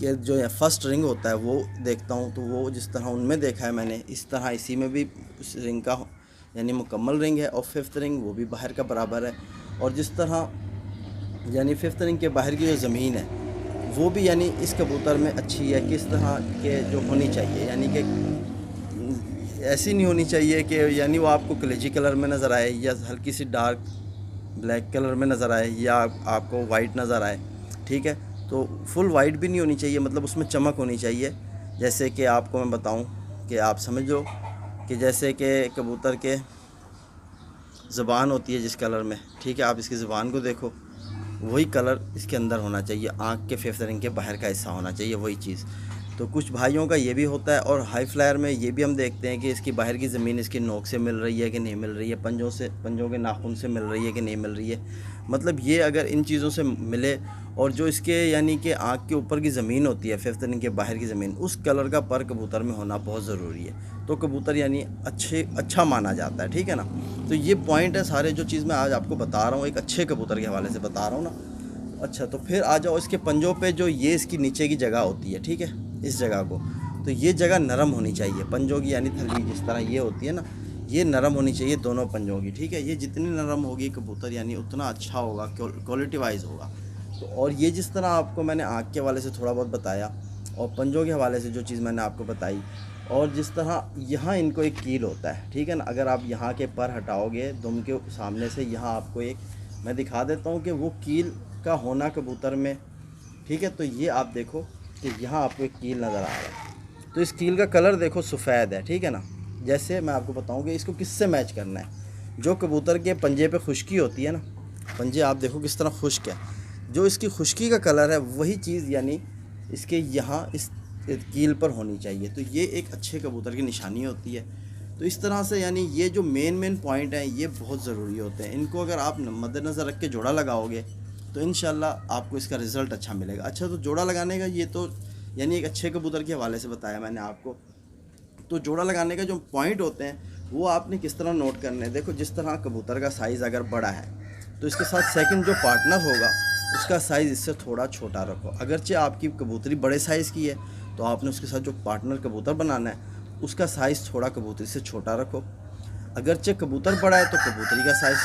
یہ جو فرسٹ رنگ ہوتا ہے وہ دیکھتا ہوں، تو وہ جس طرح ان میں دیکھا ہے میں نے، اس طرح اسی میں بھی اس رنگ کا یعنی مکمل رنگ ہے، اور ففتھ رنگ وہ بھی باہر کا برابر ہے، اور جس طرح یعنی ففتھ رنگ کے باہر کی جو زمین ہے وہ بھی یعنی اس کبوتر میں اچھی ہے، کس طرح کے جو ہونی چاہیے، یعنی کہ ایسی نہیں ہونی چاہیے کہ یعنی وہ آپ کو کلیجی کلر میں نظر آئے، یا ہلکی سی ڈارک بلیک کلر میں نظر آئے، یا آپ کو وائٹ نظر آئے، ٹھیک ہے۔ تو فل وائٹ بھی نہیں ہونی چاہیے، مطلب اس میں چمک ہونی چاہیے، جیسے کہ آپ کو میں بتاؤں کہ آپ سمجھو کہ جیسے کہ کبوتر کے زبان ہوتی ہے جس کلر میں، ٹھیک ہے، آپ اس کی زبان کو دیکھو، وہی کلر اس کے اندر ہونا چاہیے، آنکھ کے ففتھ رنگ کے باہر کا حصہ ہونا چاہیے، وہی چیز۔ تو کچھ بھائیوں کا یہ بھی ہوتا ہے، اور ہائی فلائر میں یہ بھی ہم دیکھتے ہیں کہ اس کی باہر کی زمین اس کی نوک سے مل رہی ہے کہ نہیں مل رہی ہے، پنجوں کے ناخن سے مل رہی ہے کہ نہیں مل رہی ہے، مطلب یہ اگر ان چیزوں سے ملے، اور جو اس کے یعنی کہ آنکھ کے اوپر کی زمین ہوتی ہے ففتھ رنگ کے باہر کی زمین، اس کلر کا پر کبوتر میں ہونا بہت ضروری ہے، تو کبوتر یعنی اچھا مانا جاتا ہے، ٹھیک ہے نا۔ تو یہ پوائنٹ ہے سارے جو چیز میں آج آپ کو بتا رہا ہوں، ایک اچھے کبوتر کے حوالے سے بتا رہا ہوں نا۔ اچھا، تو پھر آ جاؤ اس کے پنجوں پہ، جو یہ اس کی نیچے کی جگہ ہوتی ہے، ٹھیک ہے، اس جگہ کو، تو یہ جگہ نرم ہونی چاہیے پنجوں کی، یعنی تھلی جس طرح یہ ہوتی ہے نا، یہ نرم ہونی چاہیے دونوں پنجوں کی، ٹھیک ہے۔ یہ جتنی نرم ہوگی کبوتر یعنی اتنا اچھا ہوگا، کوالٹی وائز ہوگا۔ تو اور یہ جس طرح آپ کو میں نے آنکھ کے حوالے سے تھوڑا بہت بتایا، اور پنجوں کے حوالے سے جو چیز میں نے آپ کو بتائی، اور جس طرح یہاں ان کو ایک کیل ہوتا ہے، ٹھیک ہے نا، اگر آپ یہاں کے پر ہٹاؤ گے دم کے سامنے سے، یہاں آپ کو ایک میں دکھا دیتا ہوں کہ وہ کیل کا ہونا کبوتر میں، ٹھیک ہے۔ تو یہ آپ دیکھو کہ یہاں آپ کو ایک کیل نظر آ رہا ہے، تو اس کیل کا کلر دیکھو سفید ہے، ٹھیک ہے نا۔ جیسے میں آپ کو بتاؤں کہ اس کو کس سے میچ کرنا ہے، جو کبوتر کے پنجے پہ خشکی ہوتی ہے نا، پنجے آپ دیکھو کس طرح خشک ہے، جو اس کی خشکی کا کلر ہے وہی چیز یعنی اس کے یہاں اس کیل پر ہونی چاہیے، تو یہ ایک اچھے کبوتر کی نشانی ہوتی ہے۔ تو اس طرح سے یعنی یہ جو مین پوائنٹ ہیں یہ بہت ضروری ہوتے ہیں، ان کو اگر آپ مد نظر رکھ کے جوڑا لگاؤ گے تو انشاءاللہ آپ کو اس کا رزلٹ اچھا ملے گا۔ اچھا، تو جوڑا لگانے کا یہ تو یعنی ایک اچھے کبوتر کے حوالے سے بتایا میں نے آپ کو، تو جوڑا لگانے کا جو پوائنٹ ہوتے ہیں وہ آپ نے کس طرح نوٹ کرنے ہیں۔ دیکھو، جس طرح کبوتر کا سائز اگر بڑا ہے تو اس کے ساتھ سیکنڈ جو پارٹنر ہوگا اس کا سائز اس سے تھوڑا چھوٹا رکھو، اگرچہ آپ کی کبوتری بڑے سائز کی ہے تو آپ نے اس کے ساتھ جو پارٹنر کبوتر بنانا ہے اس کا سائز تھوڑا کبوتری سے چھوٹا رکھو، اگرچہ کبوتر بڑا ہے تو کبوتری کا سائز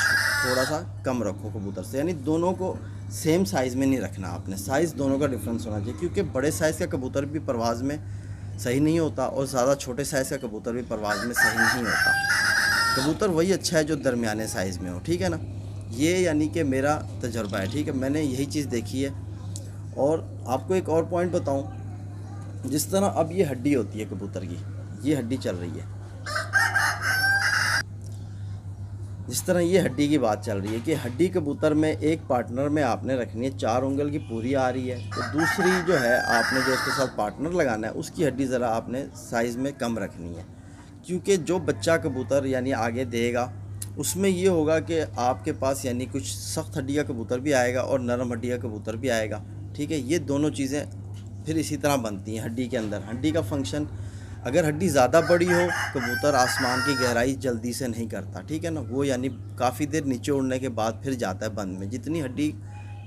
تھوڑا سا کم رکھو کبوتر سے، یعنی دونوں کو سیم سائز میں نہیں رکھنا، آپ نے سائز دونوں کا ڈفرینس ہونا چاہیے، کیونکہ بڑے سائز کا کبوتر بھی پرواز میں صحیح نہیں ہوتا، اور زیادہ چھوٹے سائز کا کبوتر بھی پرواز میں صحیح نہیں ہوتا۔ کبوتر وہی اچھا ہے جو درمیانے سائز میں ہو، ٹھیک ہے نا۔ یہ یعنی کہ میرا تجربہ ہے، ٹھیک ہے، میں نے یہی چیز دیکھی ہے۔ اور آپ کو ایک اور پوائنٹ بتاؤں، جس طرح اب یہ ہڈی ہوتی ہے کبوتر کی، یہ ہڈی چل رہی ہے، جس طرح یہ ہڈی کی بات چل رہی ہے کہ ہڈی کبوتر میں ایک پارٹنر میں آپ نے رکھنی ہے، 4 انگل کی پوری آ رہی ہے، تو دوسری جو ہے آپ نے جو اس کے ساتھ پارٹنر لگانا ہے اس کی ہڈی ذرا آپ نے سائز میں کم رکھنی ہے، کیونکہ جو بچہ کبوتر یعنی آگے دے گا اس میں یہ ہوگا کہ آپ کے پاس یعنی کچھ سخت ہڈی کا کبوتر بھی آئے گا اور نرم ہڈی کا کبوتر بھی آئے گا، ٹھیک ہے۔ یہ دونوں چیزیں پھر اسی طرح بنتی ہیں ہڈی کے اندر۔ ہڈی کا فنکشن، اگر ہڈی زیادہ بڑی ہو کبوتر آسمان کی گہرائی جلدی سے نہیں کرتا، ٹھیک ہے نا، وہ یعنی کافی دیر نیچے اڑنے کے بعد پھر جاتا ہے بند میں۔ جتنی ہڈی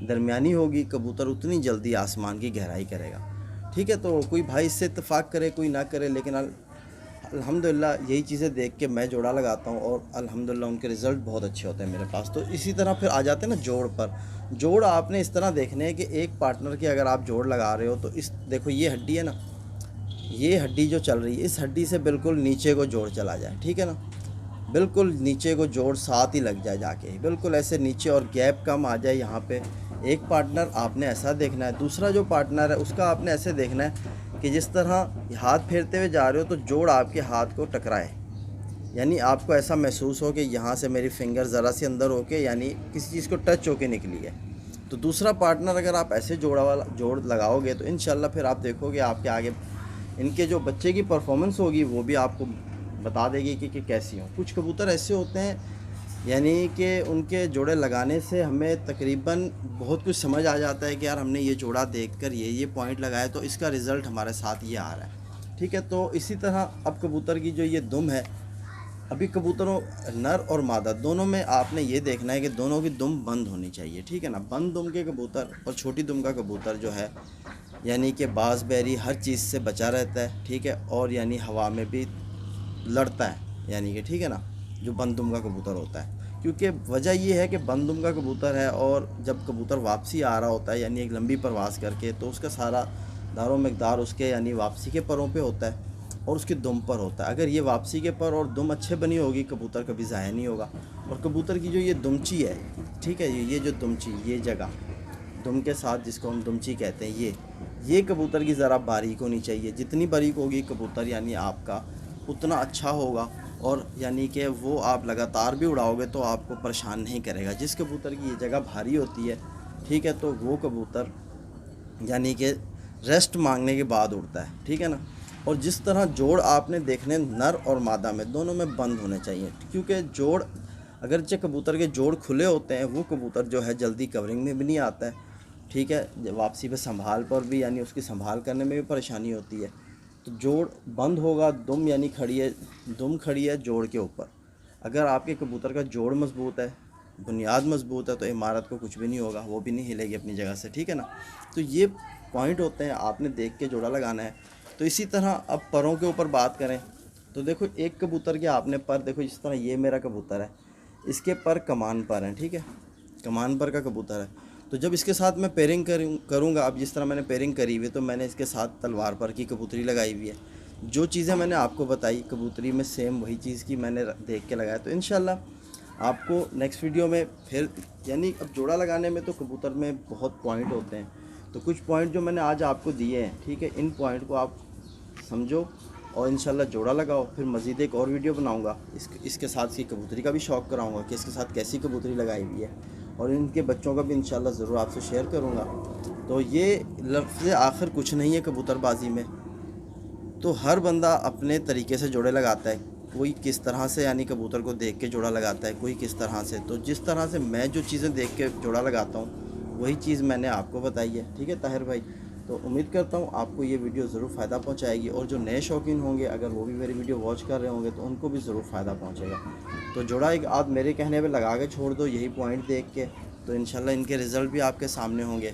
درمیانی ہوگی کبوتر اتنی جلدی آسمان کی گہرائی کرے گا، ٹھیک ہے۔ تو کوئی بھائی اس سے اتفاق کرے کوئی نہ کرے، لیکن الحمدللہ یہی چیزیں دیکھ کے میں جوڑا لگاتا ہوں، اور الحمدللہ ان کے رزلٹ بہت اچھے ہوتے ہیں میرے پاس۔ تو اسی طرح پھر آ جاتے ہیں نا جوڑ پر۔ جوڑ آپ نے اس طرح دیکھنے ہیں کہ ایک پارٹنر کے اگر آپ جوڑ لگا رہے ہو تو دیکھو یہ ہڈی ہے نا، یہ ہڈی جو چل رہی ہے اس ہڈی سے بالکل نیچے کو جوڑ چلا جائے، ٹھیک ہے نا، بالکل نیچے کو جوڑ ساتھ ہی لگ جائے، جا کے بالکل ایسے نیچے، اور گیپ کم آ جائے یہاں پہ۔ ایک پارٹنر آپ نے ایسا دیکھنا ہے، دوسرا جو پارٹنر ہے اس کا آپ نے ایسے دیکھنا ہے کہ جس طرح ہاتھ پھیرتے ہوئے جا رہے ہو تو جوڑ آپ کے ہاتھ کو ٹکرائے، یعنی آپ کو ایسا محسوس ہو کہ یہاں سے میری فنگر ذرا سی اندر ہو کے یعنی کسی چیز کو ٹچ ہو کے نکلی ہے۔ تو دوسرا پارٹنر اگر آپ ایسے جوڑ لگاؤ گے تو انشاءاللہ پھر آپ دیکھو گے آپ کے آگے ان کے جو بچے کی پرفارمنس ہوگی وہ بھی آپ کو بتا دے گی کہ کیسی ہوں۔ کچھ کبوتر ایسے ہوتے ہیں یعنی کہ ان کے جوڑے لگانے سے ہمیں تقریباً بہت کچھ سمجھ آ جاتا ہے کہ یار ہم نے یہ جوڑا دیکھ کر یہ پوائنٹ لگایا تو اس کا رزلٹ ہمارے ساتھ یہ آ رہا ہے، ٹھیک ہے۔ تو اسی طرح اب کبوتر کی جو یہ دم ہے، ابھی کبوتروں نر اور مادہ دونوں میں آپ نے یہ دیکھنا ہے کہ دونوں کی دم بند ہونی چاہیے، ٹھیک ہے نا۔ بند دم کے کبوتر اور چھوٹی دم کا کبوتر جو ہے یعنی کہ باز بیری ہر چیز سے بچا رہتا ہے، ٹھیک ہے، اور یعنی ہوا میں بھی لڑتا ہے، یعنی کہ ٹھیک ہے نا، جو بند دم کا کبوتر ہوتا ہے، کیونکہ وجہ یہ ہے کہ بند دم کا کبوتر ہے، اور جب کبوتر واپسی آ رہا ہوتا ہے یعنی ایک لمبی پرواز کر کے، تو اس کا سارا دار و مقدار اس کے یعنی واپسی کے پروں پہ ہوتا ہے اور اس کی دم پر ہوتا ہے۔ اگر یہ واپسی کے پر اور دم اچھے بنی ہوگی، کبوتر کبھی ضائع نہیں ہوگا۔ اور کبوتر کی جو یہ دمچی ہے، ٹھیک ہے، یہ جو دمچی، یہ جگہ دم کے ساتھ جس کو ہم دمچی کہتے ہیں، یہ کبوتر کی ذرا باریک ہونی چاہیے۔ جتنی باریک ہوگی کبوتر یعنی آپ کا اتنا اچھا ہوگا، اور یعنی کہ وہ آپ لگاتار بھی اڑاؤ گے تو آپ کو پریشان نہیں کرے گا۔ جس کبوتر کی یہ جگہ بھاری ہوتی ہے، ٹھیک ہے، تو وہ کبوتر یعنی کہ ریسٹ مانگنے کے بعد اڑتا ہے، ٹھیک ہے نا۔ اور جس طرح جوڑ آپ نے دیکھنے نر اور مادہ میں دونوں میں بند ہونے چاہیے، کیونکہ جوڑ اگرچہ کبوتر کے جوڑ کھلے ہوتے ہیں، وہ کبوتر جو ہے جلدی کورنگ میں بھی نہیں آتا ہے، ٹھیک ہے، واپسی پہ سنبھال پر بھی یعنی اس کی سنبھال کرنے میں بھی پریشانی ہوتی ہے۔ تو جوڑ بند ہوگا، دم یعنی دم کھڑی ہے جوڑ کے اوپر۔ اگر آپ کے کبوتر کا جوڑ مضبوط ہے، بنیاد مضبوط ہے، تو عمارت کو کچھ بھی نہیں ہوگا، وہ بھی نہیں ہلے گی اپنی جگہ سے، ٹھیک ہے نا۔ تو یہ پوائنٹ ہوتے ہیں، آپ نے دیکھ کے جوڑا لگانا ہے۔ تو اسی طرح اب پروں کے اوپر بات کریں تو دیکھو، ایک کبوتر کے آپ نے پر دیکھو، جس طرح یہ میرا کبوتر ہے، اس کے پر کمان پر ہیں، ٹھیک ہے، کمان پر کا کبوتر ہے۔ تو جب اس کے ساتھ میں پیرنگ کروں گا، اب جس طرح میں نے پیرنگ کری ہوئی ہے، تو میں نے اس کے ساتھ تلوار پر کی کبوتری لگائی ہوئی ہے۔ جو چیزیں میں نے آپ کو بتائی کبوتری میں، سیم وہی چیز کی میں نے دیکھ کے لگایا۔ تو انشاءاللہ آپ کو نیکسٹ ویڈیو میں پھر یعنی اب جوڑا لگانے میں تو کبوتر میں بہت پوائنٹ ہوتے ہیں، تو کچھ پوائنٹ جو میں نے آج آپ کو دیے ہیں، ٹھیک ہے، ان پوائنٹ کو آپ سمجھو اور انشاءاللہ جوڑا لگاؤ۔ پھر مزید ایک اور ویڈیو بناؤں گا، اس کے ساتھ کی کبوتری کا بھی شوق کراؤں گا کہ اس کے ساتھ کیسی کبوتری لگائی ہوئی ہے، اور ان کے بچوں کا بھی انشاءاللہ ضرور آپ سے شیئر کروں گا۔ تو یہ لفظ آخر کچھ نہیں ہے کبوتر بازی میں، تو ہر بندہ اپنے طریقے سے جوڑے لگاتا ہے۔ کوئی کس طرح سے یعنی کبوتر کو دیکھ کے جوڑا لگاتا ہے، کوئی کس طرح سے۔ تو جس طرح سے میں جو چیزیں دیکھ کے جوڑا لگاتا ہوں، وہی چیز میں نے آپ کو بتائی ہے، ٹھیک ہے طاہر بھائی۔ تو امید کرتا ہوں آپ کو یہ ویڈیو ضرور فائدہ پہنچائے گی، اور جو نئے شوقین ہوں گے اگر وہ بھی میری ویڈیو واچ کر رہے ہوں گے تو ان کو بھی ضرور فائدہ پہنچے گا۔ تو جوڑا ایک آدھ میرے کہنے پہ لگا کے چھوڑ دو، یہی پوائنٹ دیکھ کے، تو انشاءاللہ ان کے رزلٹ بھی آپ کے سامنے ہوں گے۔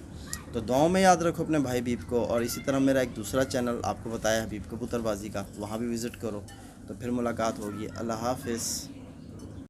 تو دعاؤں میں یاد رکھو اپنے بھائی حبیب کو، اور اسی طرح میرا ایک دوسرا چینل آپ کو بتایا حبیب کبوتر بازی کا، وہاں بھی وزٹ کرو۔ تو پھر ملاقات ہوگی، اللہ حافظ۔